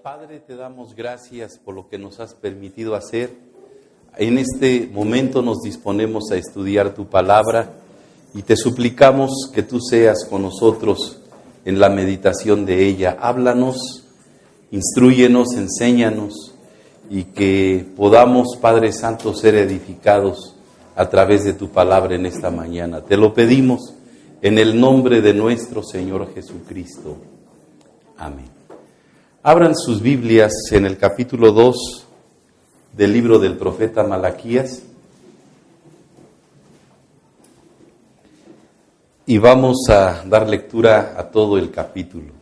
Padre, te damos gracias por lo que nos has permitido hacer. En este momento nos disponemos a estudiar tu palabra y te suplicamos que tú seas con nosotros en la meditación de ella. Háblanos, instrúyenos, enséñanos y que podamos, Padre Santo, ser edificados a través de tu palabra en esta mañana. Te lo pedimos en el nombre de nuestro Señor Jesucristo. Amén. Abran sus Biblias en el capítulo 2 del libro del profeta Malaquías y vamos a dar lectura a todo el capítulo.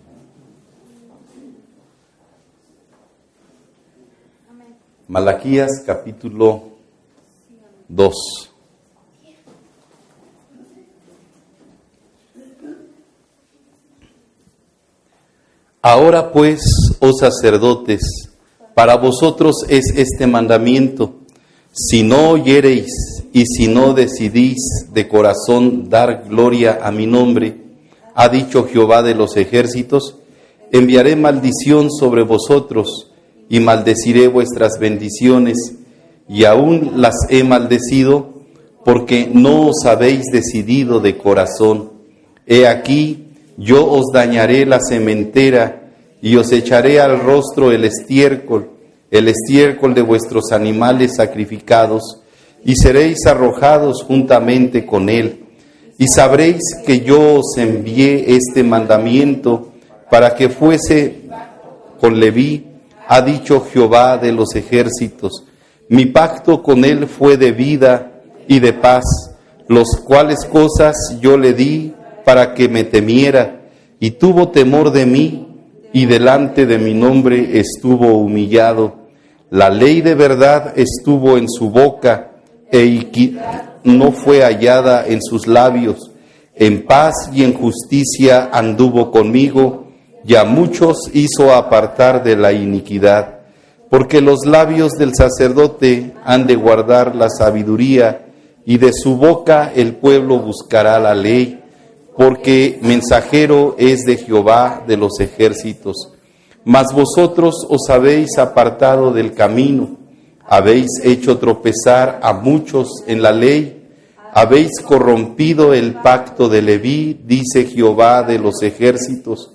Malaquías capítulo 2. Ahora pues, oh sacerdotes, para vosotros es este mandamiento: si no oyereis y si no decidís de corazón dar gloria a mi nombre, ha dicho Jehová de los ejércitos, enviaré maldición sobre vosotros y maldeciré vuestras bendiciones, y aún las he maldecido, porque no os habéis decidido de corazón. He aquí, yo os dañaré la sementera, y os echaré al rostro el estiércol de vuestros animales sacrificados, y seréis arrojados juntamente con él. Y sabréis que yo os envié este mandamiento para que fuese con Leví, ha dicho Jehová de los ejércitos. Mi pacto con él fue de vida y de paz, los cuales cosas yo le di para que me temiera, y tuvo temor de mí, y delante de mi nombre estuvo humillado. La ley de verdad estuvo en su boca, no fue hallada en sus labios. En paz y en justicia anduvo conmigo, y a muchos hizo apartar de la iniquidad. Porque los labios del sacerdote han de guardar la sabiduría, y de su boca el pueblo buscará la ley, porque mensajero es de Jehová de los ejércitos. Mas vosotros os habéis apartado del camino, habéis hecho tropezar a muchos en la ley, habéis corrompido el pacto de Leví, dice Jehová de los ejércitos.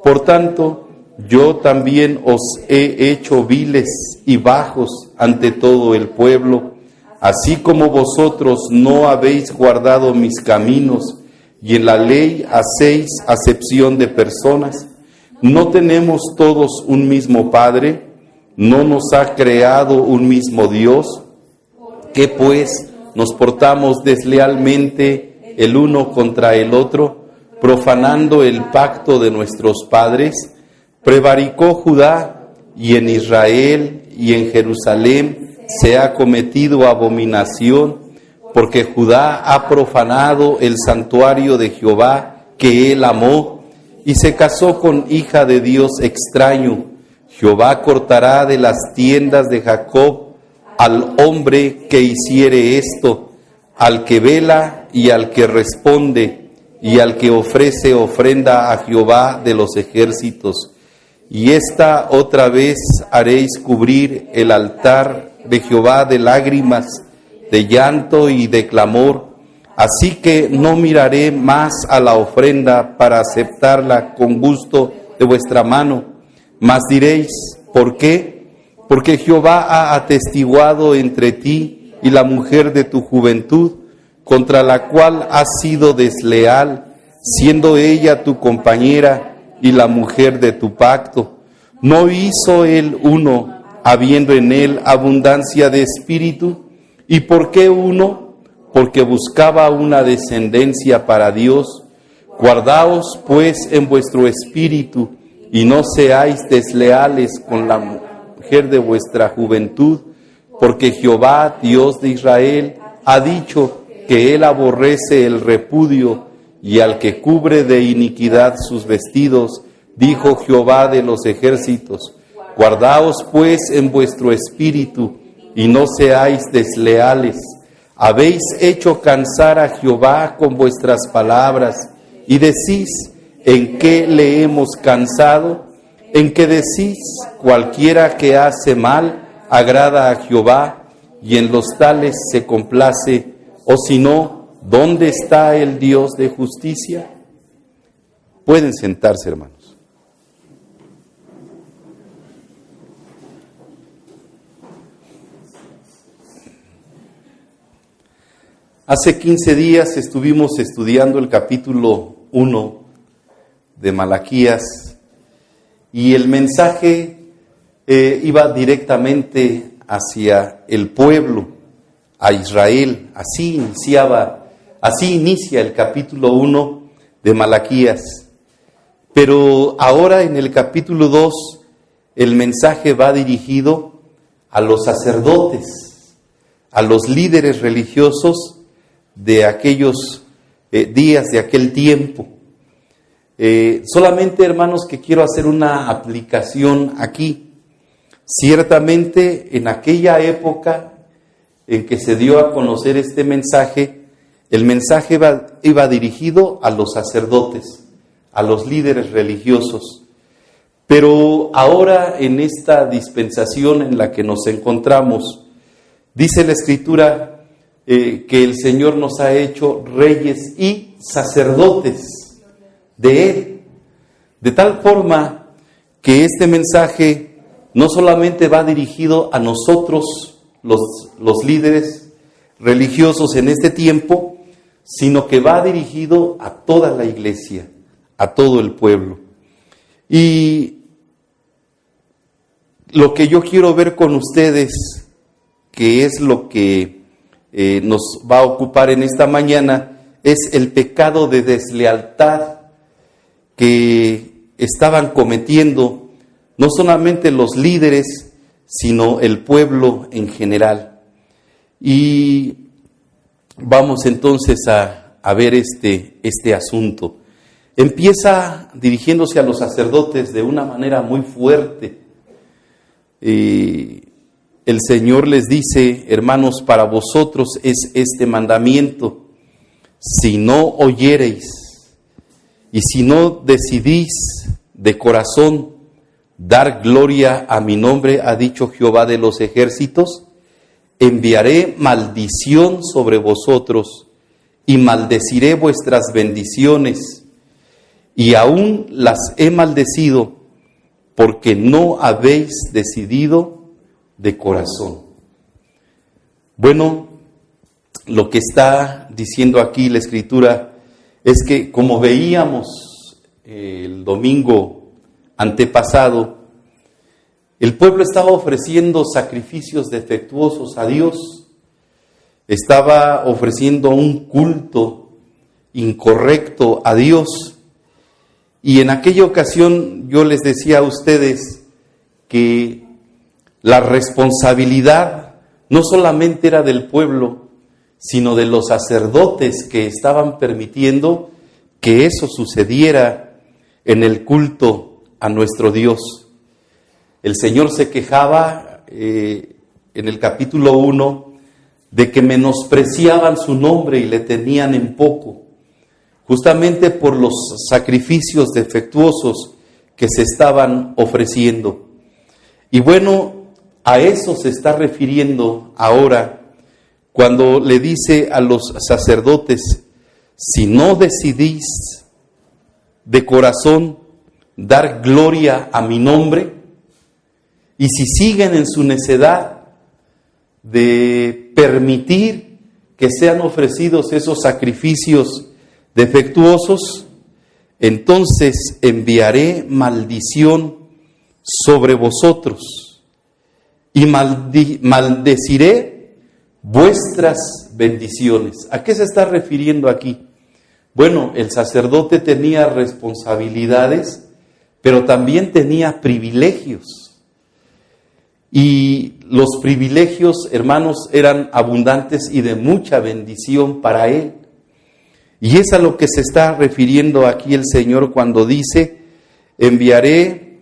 Por tanto, yo también os he hecho viles y bajos ante todo el pueblo, así como vosotros no habéis guardado mis caminos, y en la ley hacéis acepción de personas. ¿No tenemos todos un mismo Padre? ¿No nos ha creado un mismo Dios? ¿Qué pues nos portamos deslealmente el uno contra el otro, profanando el pacto de nuestros padres? Prevaricó Judá, y en Israel y en Jerusalén se ha cometido abominación, porque Judá ha profanado el santuario de Jehová que él amó, y se casó con hija de Dios extraño. Jehová cortará de las tiendas de Jacob al hombre que hiciere esto, al que vela y al que responde, y al que ofrece ofrenda a Jehová de los ejércitos. Y esta otra vez haréis cubrir el altar de Jehová de lágrimas, de llanto y de clamor, así que no miraré más a la ofrenda para aceptarla con gusto de vuestra mano. Mas diréis, ¿por qué? Porque Jehová ha atestiguado entre ti y la mujer de tu juventud, contra la cual has sido desleal, siendo ella tu compañera y la mujer de tu pacto. ¿No hizo él uno, habiendo en él abundancia de espíritu? ¿Y por qué uno? Porque buscaba una descendencia para Dios. Guardaos pues en vuestro espíritu, y no seáis desleales con la mujer de vuestra juventud, porque Jehová, Dios de Israel, ha dicho que él aborrece el repudio, y al que cubre de iniquidad sus vestidos, dijo Jehová de los ejércitos. Guardaos pues en vuestro espíritu, y no seáis desleales. Habéis hecho cansar a Jehová con vuestras palabras, y decís, ¿en qué le hemos cansado? en que decís, cualquiera que hace mal agrada a Jehová, y en los tales se complace, o si no, ¿dónde está el Dios de justicia? Pueden sentarse, hermanos. Hace 15 días estuvimos estudiando el capítulo 1 de Malaquías y el mensaje iba directamente hacia el pueblo, a Israel. Así inicia el capítulo 1 de Malaquías. Pero ahora en el capítulo 2 el mensaje va dirigido a los sacerdotes, a los líderes religiosos de aquellos días, de aquel tiempo. Solamente, hermanos, que quiero hacer una aplicación aquí. Ciertamente, en aquella época en que se dio a conocer este mensaje, el mensaje iba dirigido a los sacerdotes, a los líderes religiosos. Pero ahora, en esta dispensación en la que nos encontramos, dice la Escritura que el Señor nos ha hecho reyes y sacerdotes de Él. De tal forma que este mensaje no solamente va dirigido a nosotros, los líderes religiosos en este tiempo, sino que va dirigido a toda la iglesia, a todo el pueblo. Y lo que yo quiero ver con ustedes, que es lo que nos va a ocupar en esta mañana, es el pecado de deslealtad que estaban cometiendo no solamente los líderes, sino el pueblo en general. Y vamos entonces a ver este asunto. Empieza dirigiéndose a los sacerdotes de una manera muy fuerte. El Señor les dice, hermanos, para vosotros es este mandamiento: si no oyereis y si no decidís de corazón dar gloria a mi nombre, ha dicho Jehová de los ejércitos, enviaré maldición sobre vosotros y maldeciré vuestras bendiciones, y aún las he maldecido porque no habéis decidido de corazón. Bueno, lo que está diciendo aquí la Escritura es que, como veíamos el domingo antepasado, el pueblo estaba ofreciendo sacrificios defectuosos a Dios, estaba ofreciendo un culto incorrecto a Dios, y en aquella ocasión yo les decía a ustedes que la responsabilidad no solamente era del pueblo, sino de los sacerdotes que estaban permitiendo que eso sucediera en el culto a nuestro Dios. El Señor se quejaba en el capítulo 1 de que menospreciaban su nombre y le tenían en poco, justamente por los sacrificios defectuosos que se estaban ofreciendo. Y bueno, a eso se está refiriendo ahora cuando le dice a los sacerdotes: si no decidís de corazón dar gloria a mi nombre, y si siguen en su necedad de permitir que sean ofrecidos esos sacrificios defectuosos, entonces enviaré maldición sobre vosotros y maldeciré vuestras bendiciones. ¿A qué se está refiriendo aquí? Bueno, el sacerdote tenía responsabilidades, pero también tenía privilegios. Y los privilegios, hermanos, eran abundantes y de mucha bendición para él. Y es a lo que se está refiriendo aquí el Señor cuando dice: enviaré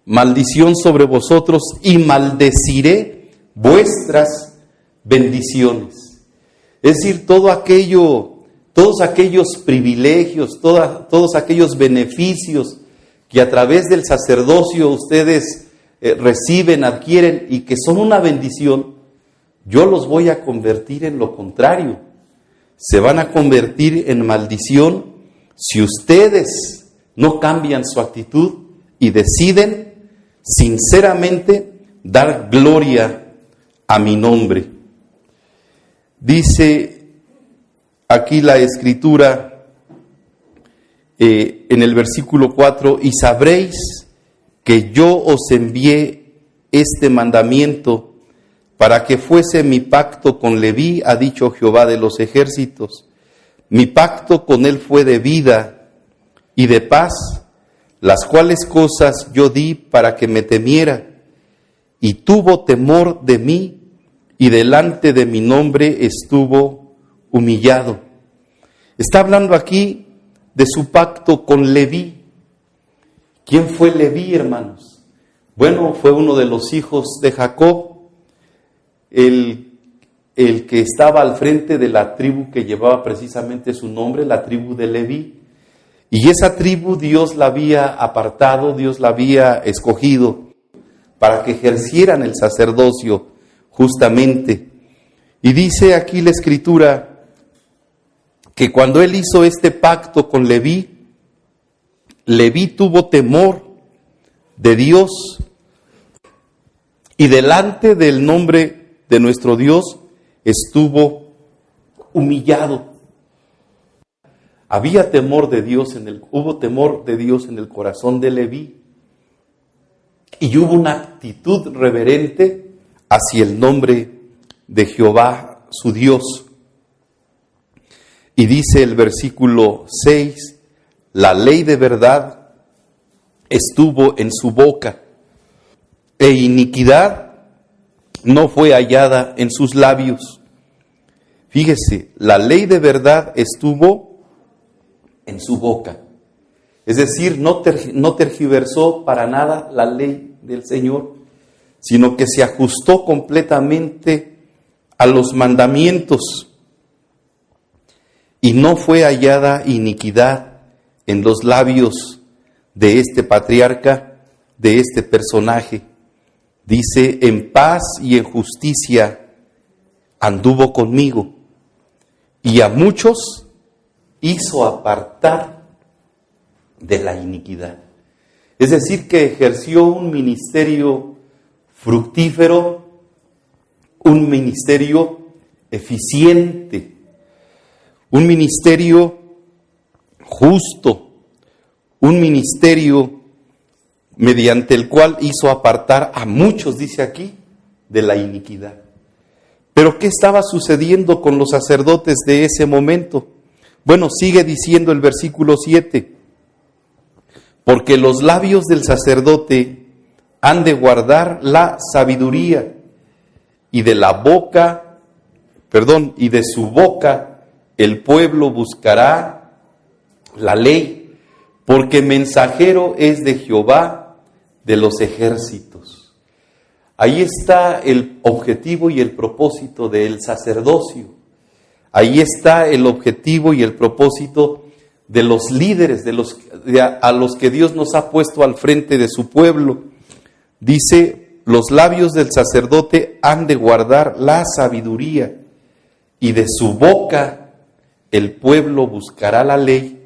maldición sobre vosotros y maldeciré vuestras bendiciones. Es decir, todos aquellos privilegios, todos aquellos beneficios que a través del sacerdocio ustedes reciben, adquieren y que son una bendición, yo los voy a convertir en lo contrario. Se van a convertir en maldición si ustedes no cambian su actitud y deciden sinceramente dar gloria a mi nombre. Dice aquí la Escritura en el versículo 4, y sabréis que yo os envié este mandamiento para que fuese mi pacto con Leví, ha dicho Jehová de los ejércitos. Mi pacto con él fue de vida y de paz, las cuales cosas yo di para que me temiera, y tuvo temor de mí, y delante de mi nombre estuvo humillado. Está hablando aquí de su pacto con Leví. ¿Quién fue Leví, hermanos? Bueno, fue uno de los hijos de Jacob, el que estaba al frente de la tribu que llevaba precisamente su nombre, la tribu de Leví. Y esa tribu Dios la había apartado, Dios la había escogido para que ejercieran el sacerdocio justamente. Y dice aquí la Escritura que cuando él hizo este pacto con Leví, Leví tuvo temor de Dios y delante del nombre de nuestro Dios estuvo humillado. Había temor de Dios hubo temor de Dios en el corazón de Leví y hubo una actitud reverente hacia el nombre de Jehová, su Dios. Y dice el versículo 6, la ley de verdad estuvo en su boca, e iniquidad no fue hallada en sus labios. Fíjese, la ley de verdad estuvo en su boca. Es decir, no tergiversó para nada la ley del Señor, sino que se ajustó completamente a los mandamientos. Y no fue hallada iniquidad en los labios de este patriarca, de este personaje. Dice, en paz y en justicia anduvo conmigo, y a muchos hizo apartar de la iniquidad. Es decir, que ejerció un ministerio fructífero, un ministerio eficiente, un ministerio justo, un ministerio mediante el cual hizo apartar a muchos, dice aquí, de la iniquidad. Pero ¿qué estaba sucediendo con los sacerdotes de ese momento? Bueno, sigue diciendo el versículo 7, porque los labios del sacerdote han de guardar la sabiduría, y de su boca el pueblo buscará la ley, porque mensajero es de Jehová de los ejércitos. Ahí está el objetivo y el propósito del sacerdocio. Ahí está el objetivo y el propósito de los líderes, a los que Dios nos ha puesto al frente de su pueblo. Dice, los labios del sacerdote han de guardar la sabiduría, y de su boca el pueblo buscará la ley,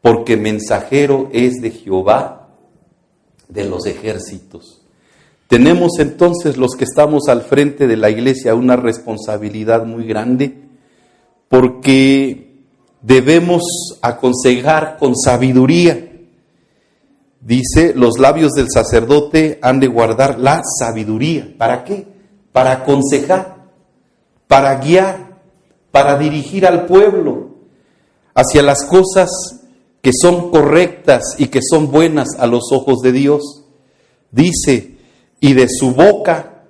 porque mensajero es de Jehová de los ejércitos. Tenemos entonces los que estamos al frente de la iglesia una responsabilidad muy grande, porque debemos aconsejar con sabiduría. Dice, los labios del sacerdote han de guardar la sabiduría. ¿Para qué? Para aconsejar, para guiar, para dirigir al pueblo hacia las cosas que son correctas y que son buenas a los ojos de Dios. Dice, y de su boca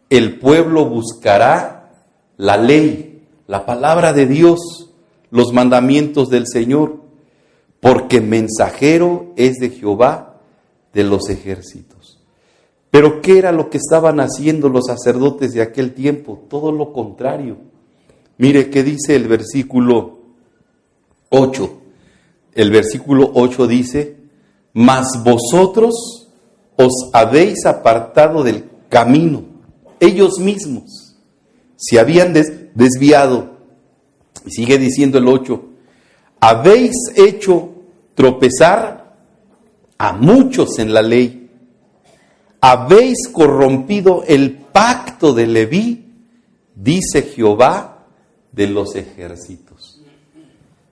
el pueblo buscará la ley, la palabra de Dios, los mandamientos del Señor, porque mensajero es de Jehová de los ejércitos. Pero ¿qué era lo que estaban haciendo los sacerdotes de aquel tiempo? Todo lo contrario. Mire qué dice el versículo 8. El versículo 8 dice, mas vosotros os habéis apartado del camino. Ellos mismos se habían desviado. Y sigue diciendo el 8, habéis hecho tropezar a muchos en la ley. Habéis corrompido el pacto de Leví, dice Jehová de los ejércitos.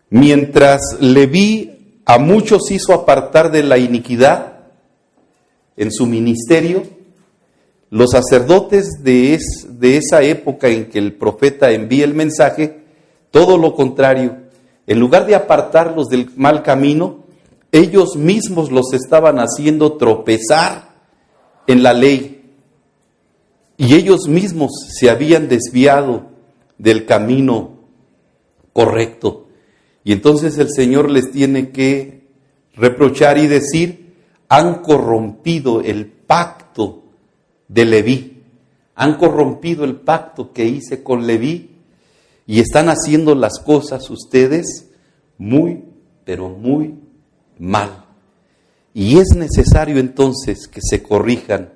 Mientras Leví a muchos hizo apartar de la iniquidad en su ministerio, los sacerdotes de esa época en que el profeta envía el mensaje, todo lo contrario, en lugar de apartarlos del mal camino, ellos mismos los estaban haciendo tropezar en la ley. Y ellos mismos se habían desviado del camino correcto. Y entonces el Señor les tiene que reprochar y decir, han corrompido el pacto de Leví. Han corrompido el pacto que hice con Leví y están haciendo las cosas ustedes muy, pero muy mal. Y es necesario entonces que se corrijan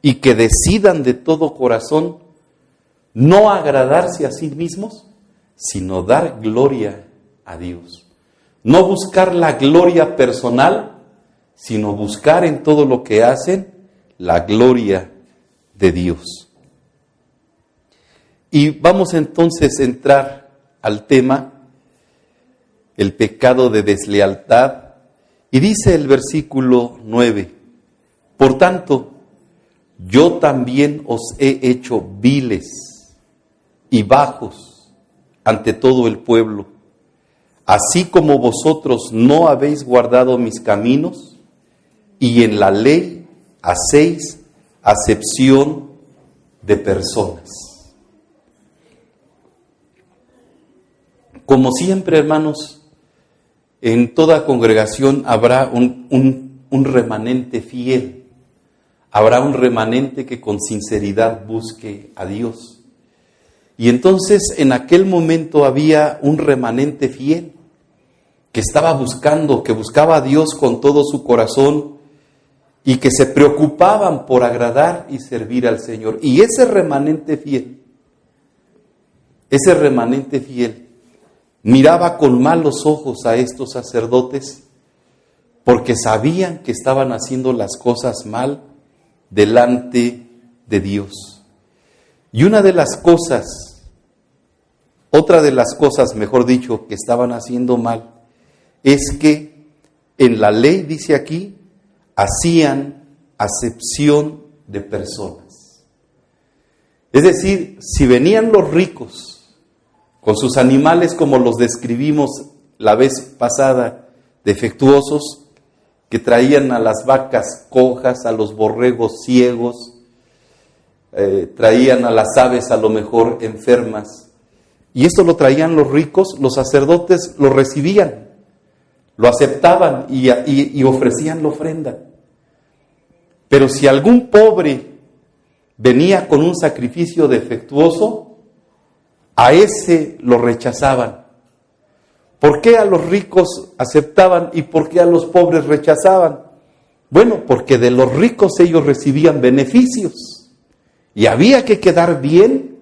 y que decidan de todo corazón no agradarse a sí mismos, sino dar gloria a Dios. No buscar la gloria personal, sino buscar en todo lo que hacen la gloria de Dios. Y vamos entonces a entrar al tema, el pecado de deslealtad. Y dice el versículo 9, por tanto, yo también os he hecho viles y bajos ante todo el pueblo, así como vosotros no habéis guardado mis caminos, y en la ley hacéis acepción de personas. Como siempre, hermanos, en toda congregación habrá un remanente fiel. Habrá un remanente que con sinceridad busque a Dios. Y entonces en aquel momento había un remanente fiel que estaba buscando, que buscaba a Dios con todo su corazón y que se preocupaban por agradar y servir al Señor. Y ese remanente fiel miraba con malos ojos a estos sacerdotes porque sabían que estaban haciendo las cosas mal delante de Dios. Y otra de las cosas, mejor dicho, que estaban haciendo mal, es que en la ley, dice aquí, hacían acepción de personas. Es decir, si venían los ricos con sus animales como los describimos la vez pasada, defectuosos, que traían a las vacas cojas, a los borregos ciegos, traían a las aves a lo mejor enfermas, y esto lo traían los ricos, los sacerdotes lo recibían, lo aceptaban y ofrecían la ofrenda. Pero si algún pobre venía con un sacrificio defectuoso, a ese lo rechazaban. ¿Por qué a los ricos aceptaban y por qué a los pobres rechazaban? Bueno, porque de los ricos ellos recibían beneficios y había que quedar bien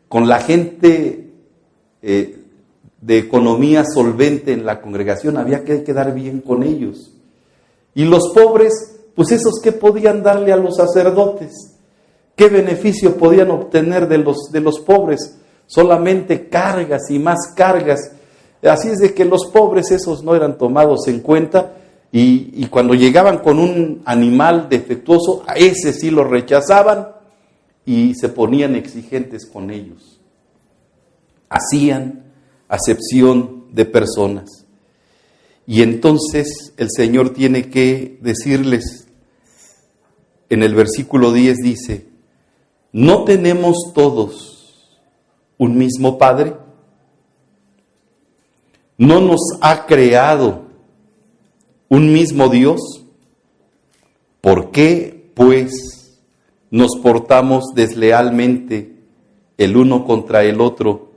con la gente de economía solvente en la congregación, había que quedar bien con ellos. Y los pobres, pues esos, ¿qué podían darle a los sacerdotes? ¿Qué beneficio podían obtener de los pobres? Solamente cargas y más cargas. Así es de que los pobres esos no eran tomados en cuenta y cuando llegaban con un animal defectuoso, a ese sí lo rechazaban y se ponían exigentes con ellos. Hacían acepción de personas. Y entonces el Señor tiene que decirles, en el versículo 10 dice, ¿no tenemos todos un mismo Padre? ¿No nos ha creado un mismo Dios? ¿Por qué, pues, nos portamos deslealmente el uno contra el otro,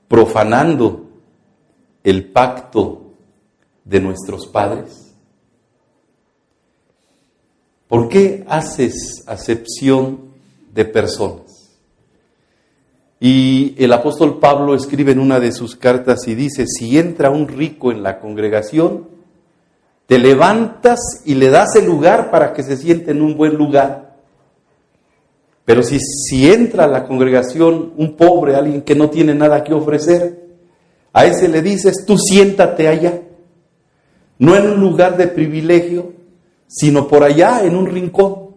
profanando el pacto de nuestros padres? ¿por qué haces acepción de personas? Y el apóstol Pablo escribe en una de sus cartas y dice, si entra un rico en la congregación, te levantas y le das el lugar para que se siente en un buen lugar. Pero si entra a la congregación un pobre, alguien que no tiene nada que ofrecer, a ese le dices, tú siéntate allá. No en un lugar de privilegio, sino por allá en un rincón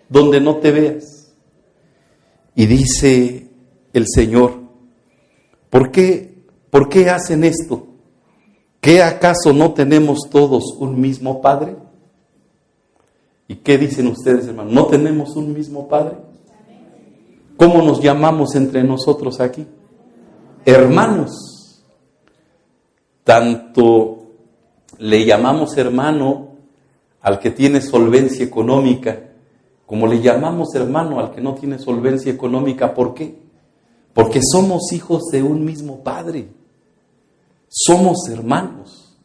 donde no te veas. Y dice el Señor, ¿por qué hacen esto? ¿Qué acaso no tenemos todos un mismo Padre? ¿Y qué dicen ustedes, hermanos? ¿No tenemos un mismo Padre? ¿Cómo nos llamamos entre nosotros aquí? Hermanos. Tanto le llamamos hermano al que tiene solvencia económica, como le llamamos hermano al que no tiene solvencia económica. ¿Por qué? Porque somos hijos de un mismo Padre. Somos hermanos.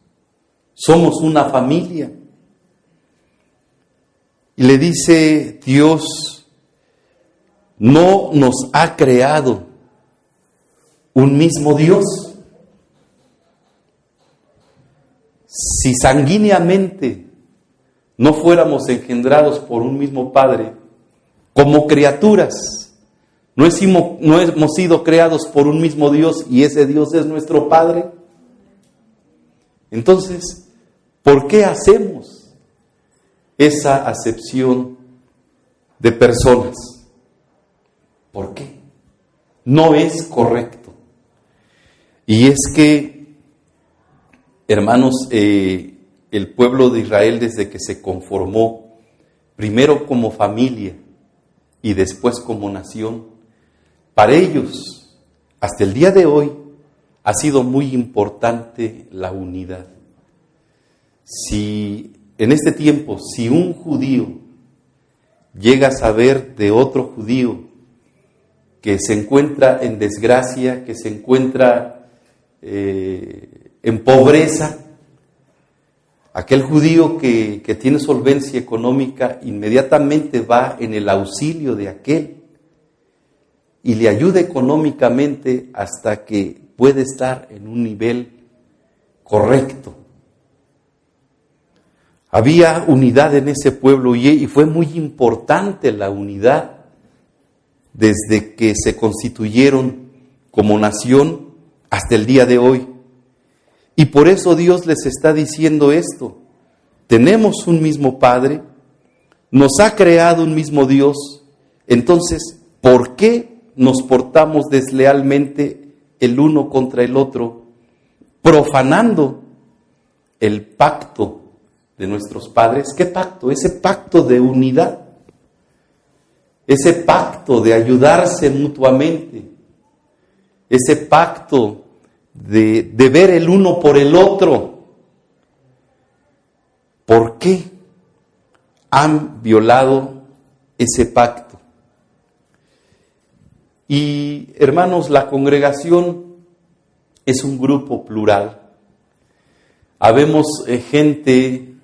Somos una familia. Y le dice Dios, no nos ha creado un mismo Dios. Si sanguíneamente no fuéramos engendrados por un mismo Padre, como criaturas, no hemos sido creados por un mismo Dios y ese Dios es nuestro Padre. Entonces, ¿por qué hacemos esa acepción de personas? ¿Por qué? No es correcto. Y es que, hermanos, el pueblo de Israel desde que se conformó, primero como familia y después como nación, para ellos, hasta el día de hoy, ha sido muy importante la unidad. Si en este tiempo, si un judío llega a saber de otro judío que se encuentra en desgracia, que se encuentra en pobreza, aquel judío que tiene solvencia económica inmediatamente va en el auxilio de aquel y le ayuda económicamente hasta que puede estar en un nivel correcto. Había unidad en ese pueblo y fue muy importante la unidad desde que se constituyeron como nación hasta el día de hoy. Y por eso Dios les está diciendo esto. Tenemos un mismo Padre, nos ha creado un mismo Dios. Entonces, ¿por qué nos portamos deslealmente el uno contra el otro, profanando el pacto de nuestros padres? ¿Qué pacto? Ese pacto de unidad, ese pacto de ayudarse mutuamente, ese pacto de ver el uno por el otro. ¿Por qué han violado ese pacto? Y hermanos, la congregación es un grupo plural. Habemos gente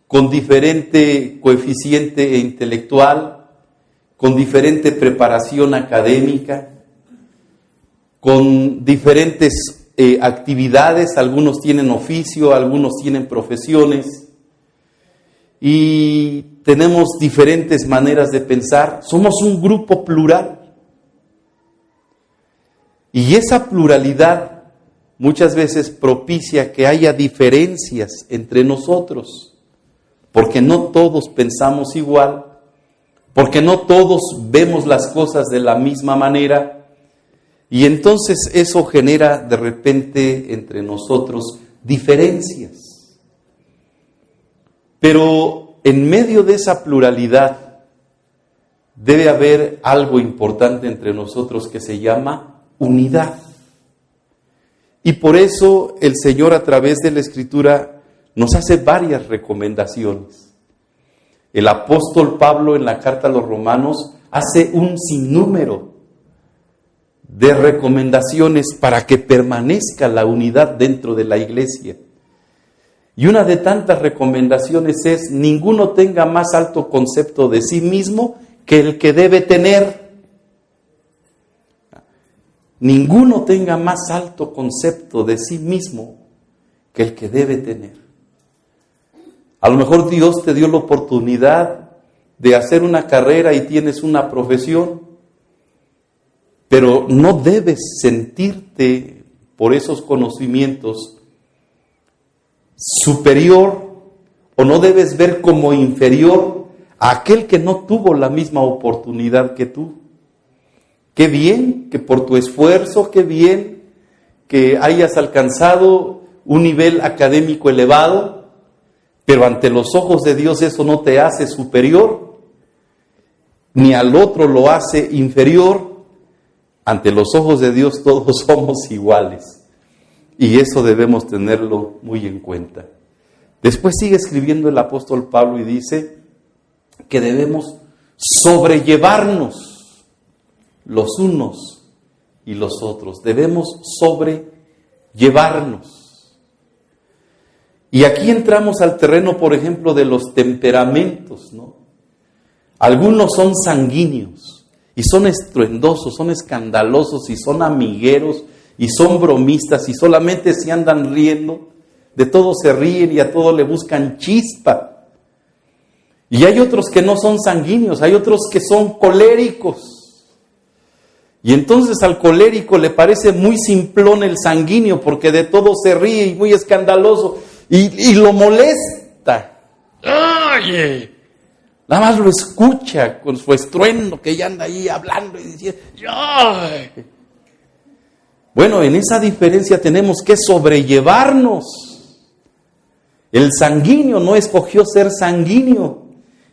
con diferente coeficiente intelectual, con diferente preparación académica, con diferentes actividades. Algunos tienen oficio, algunos tienen profesiones. Y tenemos diferentes maneras de pensar. Somos un grupo plural. Y esa pluralidad muchas veces propicia que haya diferencias entre nosotros, porque no todos pensamos igual, porque no todos vemos las cosas de la misma manera, y entonces eso genera de repente entre nosotros diferencias. Pero en medio de esa pluralidad debe haber algo importante entre nosotros que se llama unidad. Y por eso el Señor a través de la Escritura nos hace varias recomendaciones. El apóstol Pablo en la carta a los Romanos hace un sinnúmero de recomendaciones para que permanezca la unidad dentro de la iglesia. Y una de tantas recomendaciones es: ninguno tenga más alto concepto de sí mismo que el que debe tener. Ninguno tenga más alto concepto de sí mismo que el que debe tener. A lo mejor Dios te dio la oportunidad de hacer una carrera y tienes una profesión, pero no debes sentirte por esos conocimientos superior, o no debes ver como inferior a aquel que no tuvo la misma oportunidad que tú. Qué bien que por tu esfuerzo, qué bien que hayas alcanzado un nivel académico elevado, pero ante los ojos de Dios eso no te hace superior, ni al otro lo hace inferior. Ante los ojos de Dios todos somos iguales, y eso debemos tenerlo muy en cuenta. Después sigue escribiendo el apóstol Pablo y dice que debemos sobrellevarnos los unos y los otros. Debemos sobrellevarnos. Y aquí entramos al terreno, por ejemplo, de los temperamentos, ¿no? Algunos son sanguíneos y son estruendosos, son escandalosos y son amigueros y son bromistas y solamente se andan riendo. De todo se ríen y a todo le buscan chispa. Y hay otros que no son sanguíneos, hay otros que son coléricos. Y entonces al colérico le parece muy simplón el sanguíneo, porque de todo se ríe y muy escandaloso y lo molesta. ¡Oye! Nada más lo escucha con su estruendo que ya anda ahí hablando y diciendo ¡ay! Bueno, en esa diferencia tenemos que sobrellevarnos. El sanguíneo no escogió ser sanguíneo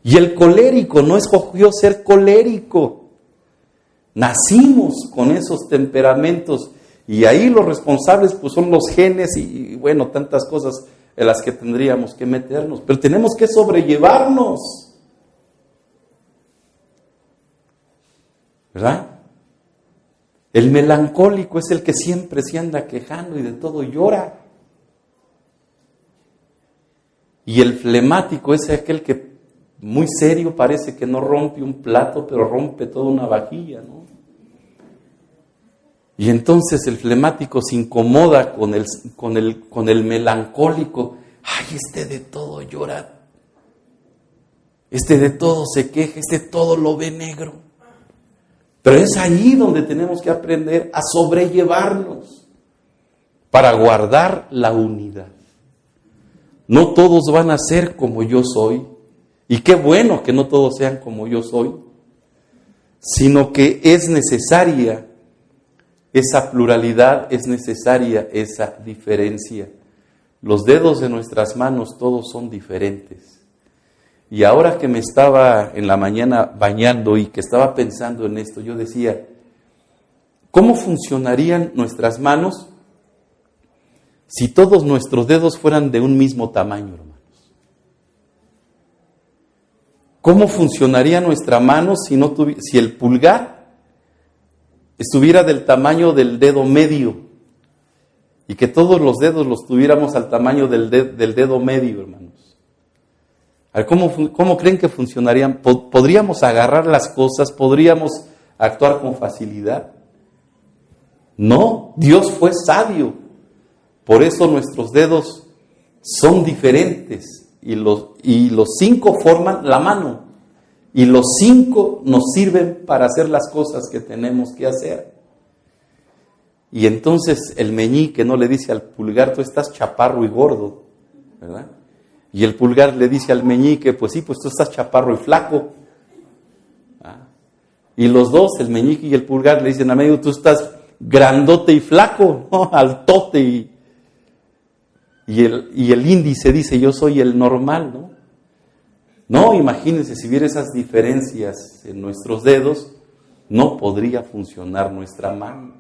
y el colérico no escogió ser colérico. Nacimos con esos temperamentos y ahí los responsables pues son los genes y bueno, tantas cosas en las que tendríamos que meternos, pero tenemos que sobrellevarnos, ¿verdad? El melancólico es el que siempre se anda quejando y de todo llora. Y el flemático es aquel que muy serio parece que no rompe un plato, pero rompe toda una vajilla, ¿no? Y entonces el flemático se incomoda con el melancólico. Ay, este de todo llora. Este de todo se queja, este todo lo ve negro. Pero es ahí donde tenemos que aprender a sobrellevarnos para guardar la unidad. No todos van a ser como yo soy, y qué bueno que no todos sean como yo soy, sino que es necesaria esa pluralidad, es necesaria esa diferencia. Los dedos de nuestras manos todos son diferentes. Y ahora que me estaba en la mañana bañando y que estaba pensando en esto, yo decía, ¿cómo funcionarían nuestras manos si todos nuestros dedos fueran de un mismo tamaño, hermanos? ¿Cómo funcionaría nuestra mano si el pulgar estuviera del tamaño del dedo medio y que todos los dedos los tuviéramos al tamaño del dedo medio, hermanos? A ver, ¿cómo creen que funcionarían? ¿Podríamos agarrar las cosas? ¿Podríamos actuar con facilidad? No, Dios fue sabio. Por eso nuestros dedos son diferentes y los 5 forman la mano y los 5 nos sirven para hacer las cosas que tenemos que hacer. Y entonces el meñique no le dice al pulgar, tú estás chaparro y gordo, ¿verdad? Y el pulgar le dice al meñique, pues sí, pues tú estás chaparro y flaco. Y los dos, el meñique y el pulgar, le dicen a medio, tú estás grandote y flaco, ¿no? Altote y el índice dice, yo soy el normal, ¿no? No, imagínense, si hubiera esas diferencias en nuestros dedos, no podría funcionar nuestra mano.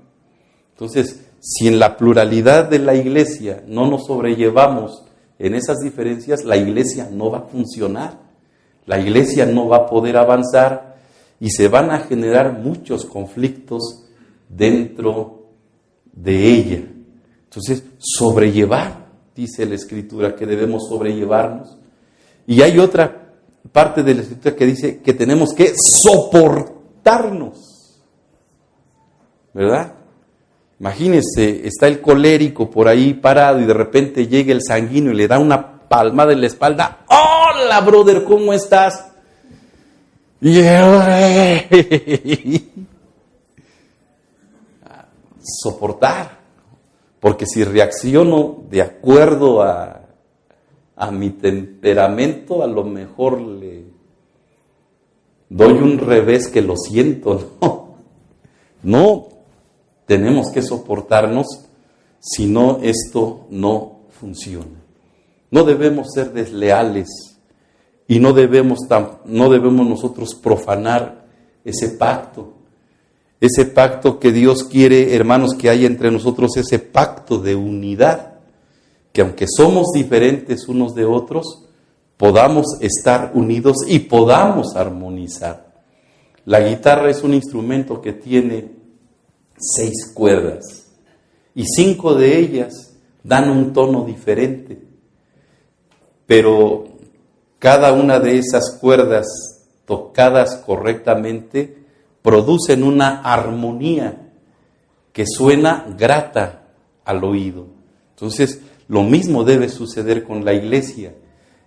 Entonces, si en la pluralidad de la iglesia no nos sobrellevamos en esas diferencias, la iglesia no va a funcionar, la iglesia no va a poder avanzar y se van a generar muchos conflictos dentro de ella. Entonces, sobrellevar dice la Escritura, que debemos sobrellevarnos. Y hay otra parte de la Escritura que dice que tenemos que soportarnos, ¿verdad? Imagínense, está el colérico por ahí parado y de repente llega el sanguíneo y le da una palmada en la espalda. ¡Hola, brother! ¿Cómo estás? Y soportar, porque si reacciono de acuerdo a mi temperamento, a lo mejor le doy un revés que lo siento, no, tenemos que soportarnos, si no esto no funciona. No debemos ser desleales y no debemos nosotros profanar ese pacto que Dios quiere, hermanos, que haya entre nosotros, ese pacto de unidad, que aunque somos diferentes unos de otros, podamos estar unidos y podamos armonizar. La guitarra es un instrumento que tiene 6 cuerdas y 5 de ellas dan un tono diferente, pero cada una de esas cuerdas tocadas correctamente producen una armonía que suena grata al oído. Entonces, lo mismo debe suceder con la iglesia.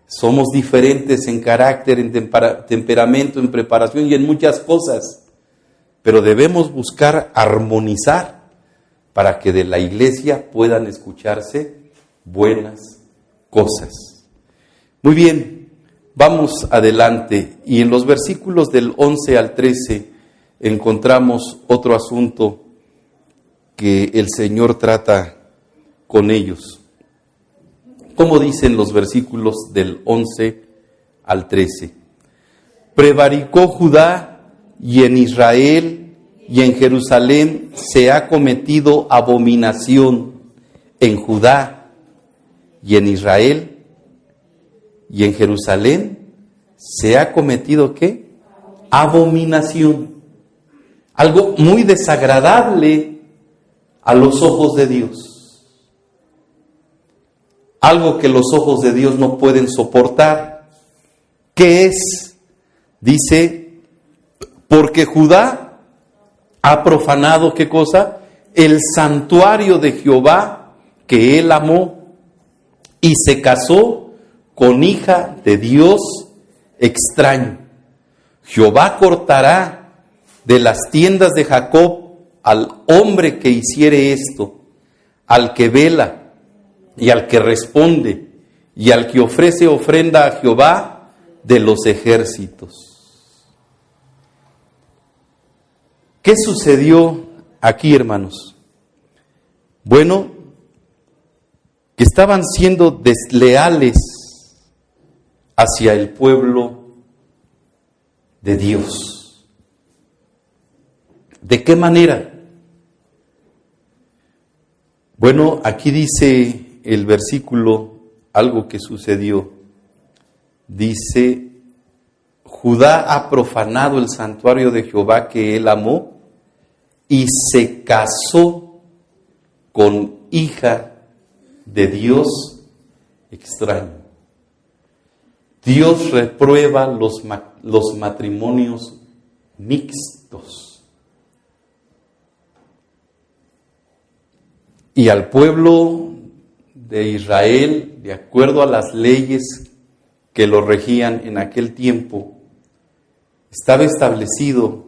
Somos diferentes en carácter, en temperamento, en preparación y en muchas cosas, pero debemos buscar armonizar para que de la iglesia puedan escucharse buenas cosas. Muy bien, vamos adelante. Y en los versículos del 11 al 13 encontramos otro asunto que el Señor trata con ellos. ¿Cómo dicen los versículos del 11 al 13? Prevaricó Judá y en Israel y en Jerusalén se ha cometido abominación. En Judá y en Israel y en Jerusalén se ha cometido ¿qué? Abominación. Algo muy desagradable a los ojos de Dios. Algo que los ojos de Dios no pueden soportar. ¿Qué es? Dice, porque Judá ha profanado, ¿qué cosa? El santuario de Jehová que él amó y se casó con hija de Dios extraño. Jehová cortará de las tiendas de Jacob al hombre que hiciere esto, al que vela y al que responde y al que ofrece ofrenda a Jehová de los ejércitos. ¿Qué sucedió aquí, hermanos? Bueno, que estaban siendo desleales hacia el pueblo de Dios. ¿De qué manera? Bueno, aquí dice el versículo algo que sucedió. Dice, Judá ha profanado el santuario de Jehová que él amó y se casó con hija de Dios extraño. Dios reprueba los matrimonios mixtos. Y al pueblo de Israel, de acuerdo a las leyes que lo regían en aquel tiempo, estaba establecido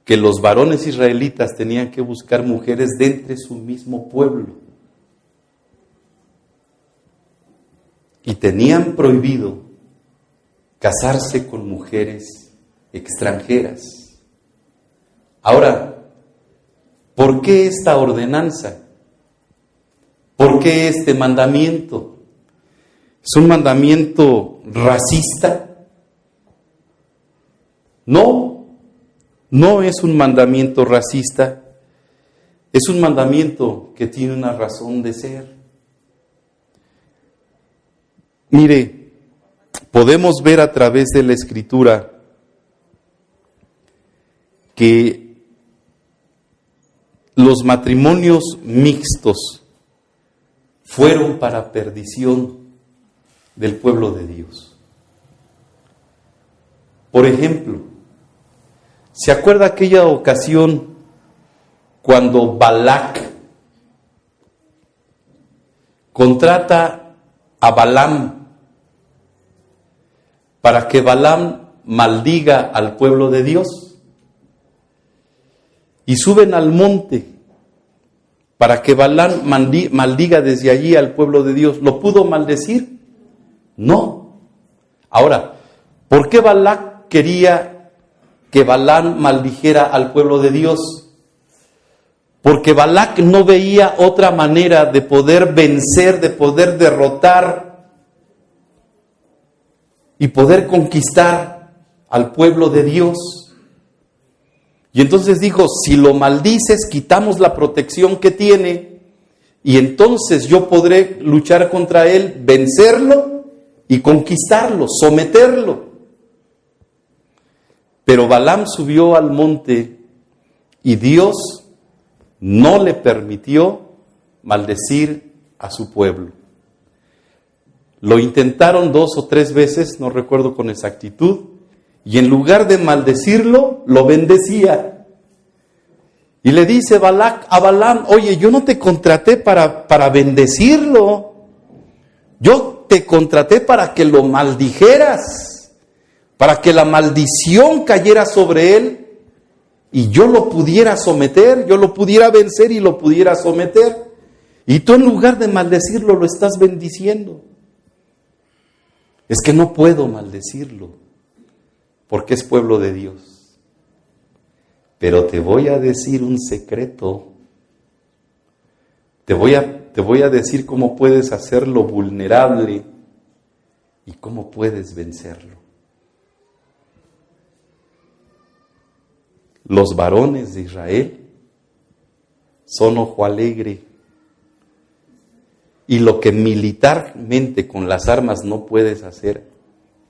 que los varones israelitas tenían que buscar mujeres de entre su mismo pueblo. Y tenían prohibido casarse con mujeres extranjeras. Ahora, ¿por qué esta ordenanza? ¿Por qué este mandamiento? ¿Es un mandamiento racista? No, no es un mandamiento racista. Es un mandamiento que tiene una razón de ser. Mire, podemos ver a través de la Escritura que los matrimonios mixtos fueron para perdición del pueblo de Dios. Por ejemplo, ¿se acuerda aquella ocasión cuando Balac contrata a Balaam para que Balaam maldiga al pueblo de Dios? Y suben al monte para que Balaam maldiga desde allí al pueblo de Dios. ¿Lo pudo maldecir? No. Ahora, ¿por qué Balac quería que Balaam maldijera al pueblo de Dios? Porque Balac no veía otra manera de poder vencer, de poder derrotar y poder conquistar al pueblo de Dios. Y entonces dijo, si lo maldices, quitamos la protección que tiene y entonces yo podré luchar contra él, vencerlo y conquistarlo, someterlo. Pero Balaam subió al monte y Dios no le permitió maldecir a su pueblo. Lo intentaron 2 o 3 veces, no recuerdo con exactitud, y en lugar de maldecirlo, lo bendecía. Y le dice Balac a Balaam, oye, yo no te contraté para bendecirlo, yo te contraté para que lo maldijeras, para que la maldición cayera sobre él y yo lo pudiera someter, yo lo pudiera vencer y lo pudiera someter. Y tú en lugar de maldecirlo lo estás bendiciendo. Es que no puedo maldecirlo, porque es pueblo de Dios. Pero te voy a decir un secreto. Te voy a decir cómo puedes hacerlo vulnerable y cómo puedes vencerlo. Los varones de Israel son ojo alegre. Y lo que militarmente con las armas no puedes hacer,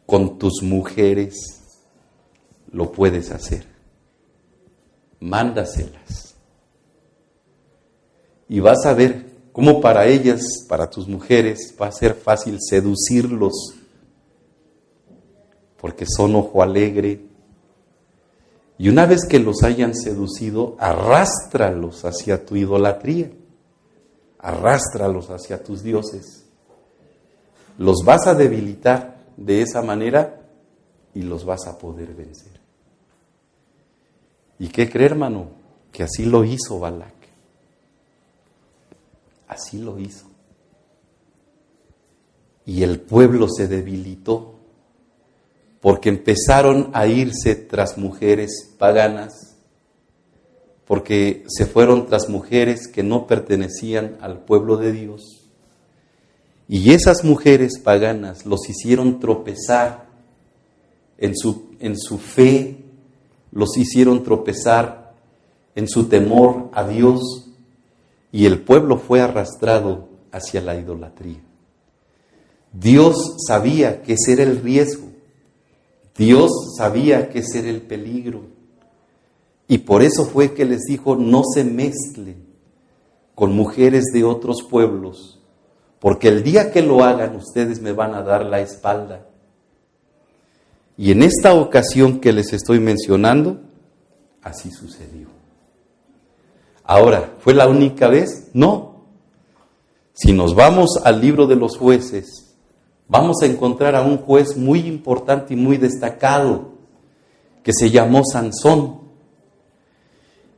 con tus mujeres lo puedes hacer. Mándaselas. Y vas a ver cómo para ellas, para tus mujeres, va a ser fácil seducirlos. Porque son ojo alegre. Y una vez que los hayan seducido, arrástralos hacia tu idolatría. Arrástralos hacia tus dioses. Los vas a debilitar de esa manera y los vas a poder vencer. ¿Y qué cree, hermano? Que así lo hizo Balac. Así lo hizo. Y el pueblo se debilitó porque empezaron a irse tras mujeres paganas, porque se fueron tras mujeres que no pertenecían al pueblo de Dios. Y esas mujeres paganas los hicieron tropezar en su fe, los hicieron tropezar en su temor a Dios, y el pueblo fue arrastrado hacia la idolatría. Dios sabía que ese era el riesgo, Dios sabía que ese era el peligro, y por eso fue que les dijo, no se mezclen con mujeres de otros pueblos, porque el día que lo hagan ustedes me van a dar la espalda. Y en esta ocasión que les estoy mencionando, así sucedió. Ahora, ¿fue la única vez? No. Si nos vamos al libro de los jueces, vamos a encontrar a un juez muy importante y muy destacado, que se llamó Sansón,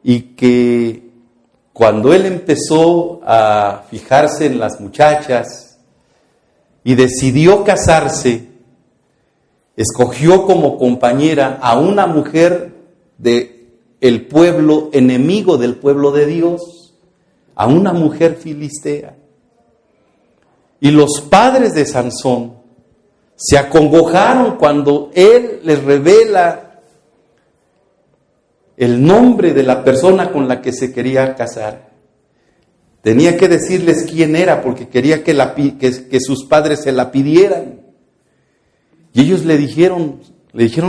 y que cuando él empezó a fijarse en las muchachas y decidió casarse, escogió como compañera a una mujer del pueblo, enemigo del pueblo de Dios, a una mujer filistea. Y los padres de Sansón se acongojaron cuando él les revela el nombre de la persona con la que se quería casar. Tenía que decirles quién era porque quería que sus padres se la pidieran. Y ellos le dijeron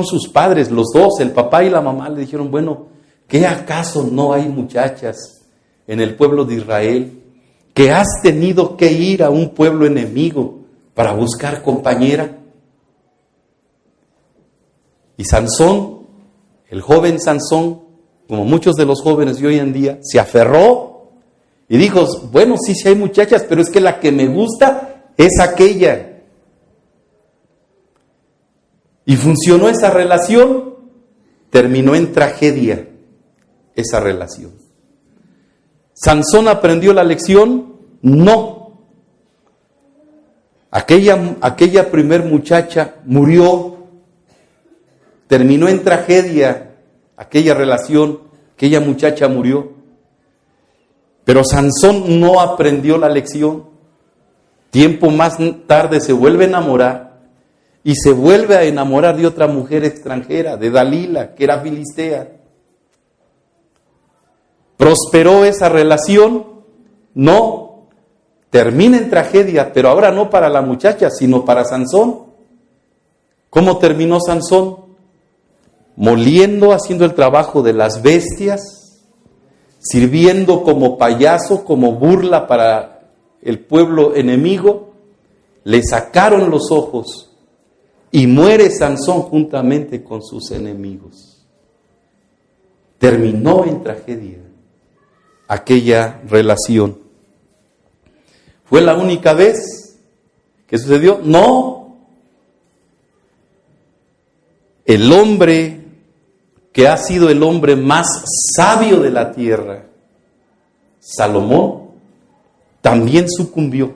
sus padres, los dos, el papá y la mamá, le dijeron, bueno, ¿qué acaso no hay muchachas en el pueblo de Israel que has tenido que ir a un pueblo enemigo para buscar compañera? Y Sansón, el joven Sansón, como muchos de los jóvenes de hoy en día, se aferró y dijo, bueno, sí hay muchachas, pero es que la que me gusta es aquella. Y funcionó esa relación, terminó en tragedia esa relación. ¿Sansón aprendió la lección? No. Aquella primer muchacha murió, terminó en tragedia aquella relación, aquella muchacha murió. Pero Sansón no aprendió la lección. Tiempo más tarde se vuelve a enamorar y se vuelve a enamorar de otra mujer extranjera, de Dalila, que era filistea. ¿Prosperó esa relación? No. Termina en tragedia, pero ahora no para la muchacha, sino para Sansón. ¿Cómo terminó Sansón? Moliendo, haciendo el trabajo de las bestias, sirviendo como payaso, como burla para el pueblo enemigo. Le sacaron los ojos y muere Sansón juntamente con sus enemigos. Terminó en tragedia aquella relación. ¿Fue la única vez que sucedió? No. El hombre que ha sido el hombre más sabio de la tierra, Salomón, también sucumbió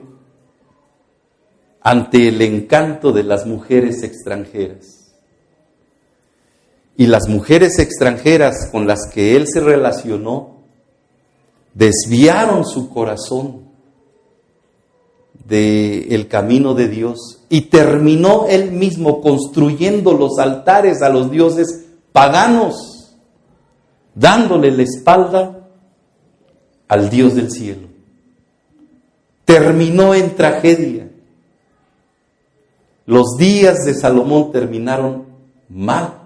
ante el encanto de las mujeres extranjeras. Y las mujeres extranjeras con las que él se relacionó desviaron su corazón del camino de Dios y terminó él mismo construyendo los altares a los dioses paganos, dándole la espalda al Dios del cielo. Terminó en tragedia. Los días de Salomón terminaron mal,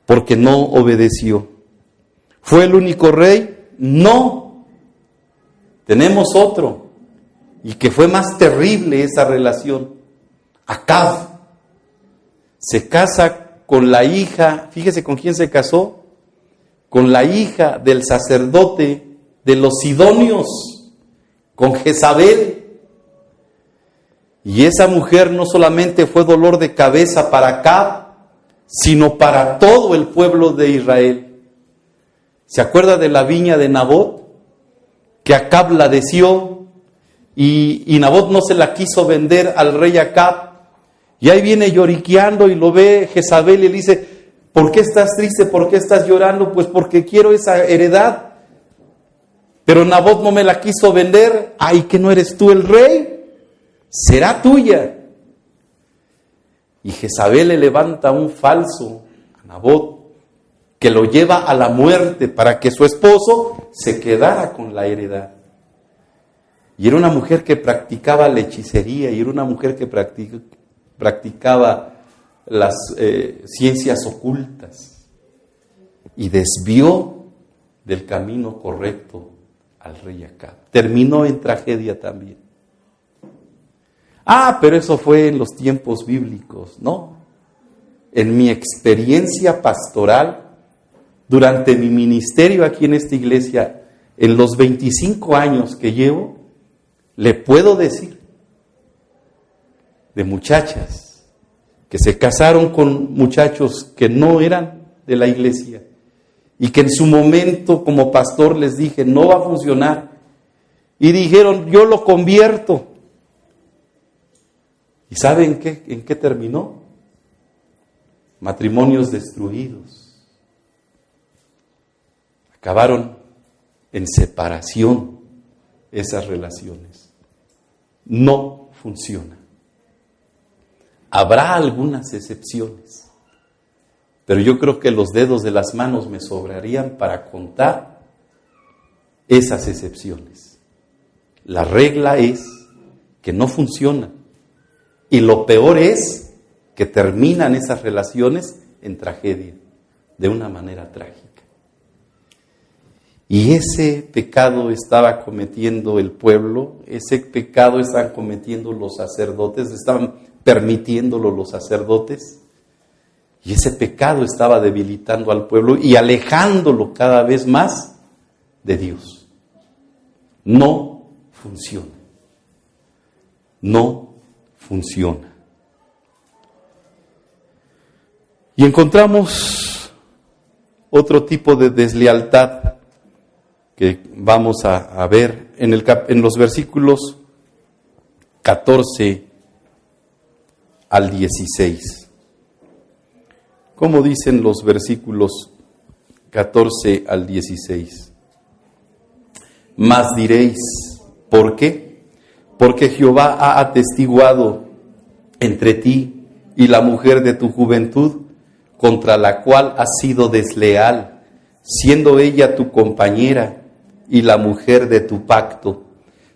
porque no obedeció. ¿Fue el único rey? No. Tenemos otro, y que fue más terrible esa relación. Acab se casa con la hija, fíjese con quién se casó, con la hija del sacerdote de los sidonios, con Jezabel. Y esa mujer no solamente fue dolor de cabeza para Acab, sino para todo el pueblo de Israel. ¿Se acuerda de la viña de Nabot? Que Acab la deseó y Nabot no se la quiso vender al rey Acab. Y ahí viene lloriqueando y lo ve Jezabel y le dice, ¿por qué estás triste? ¿Por qué estás llorando? Pues porque quiero esa heredad. Pero Nabot no me la quiso vender. Ay, ¿que no eres tú el rey? Será tuya. Y Jezabel le levanta un falso a Nabot que lo lleva a la muerte para que su esposo se quedara con la heredad. Y era una mujer que practicaba la hechicería y era una mujer que practicaba las ciencias ocultas y desvió del camino correcto al rey Acab. Terminó en tragedia también. Pero eso fue en los tiempos bíblicos. No. En mi experiencia pastoral, durante mi ministerio aquí en esta iglesia, en los 25 años que llevo, le puedo decir de muchachas que se casaron con muchachos que no eran de la iglesia y que en su momento como pastor les dije, no va a funcionar. Y dijeron, yo lo convierto. ¿Y saben en qué terminó? Matrimonios destruidos. Acabaron en separación esas relaciones. No funciona. Habrá algunas excepciones, pero yo creo que los dedos de las manos me sobrarían para contar esas excepciones. La regla es que no funciona. Y lo peor es que terminan esas relaciones en tragedia, de una manera trágica. Y ese pecado estaba cometiendo el pueblo, ese pecado estaban cometiendo los sacerdotes, estaban permitiéndolo los sacerdotes. Y ese pecado estaba debilitando al pueblo y alejándolo cada vez más de Dios. No funciona. No funciona. Y encontramos otro tipo de deslealtad que vamos a ver en los versículos 14 al 16. ¿Cómo dicen los versículos 14 al 16? Mas diréis, ¿por qué? Porque Jehová ha atestiguado entre ti y la mujer de tu juventud, contra la cual has sido desleal, siendo ella tu compañera y la mujer de tu pacto.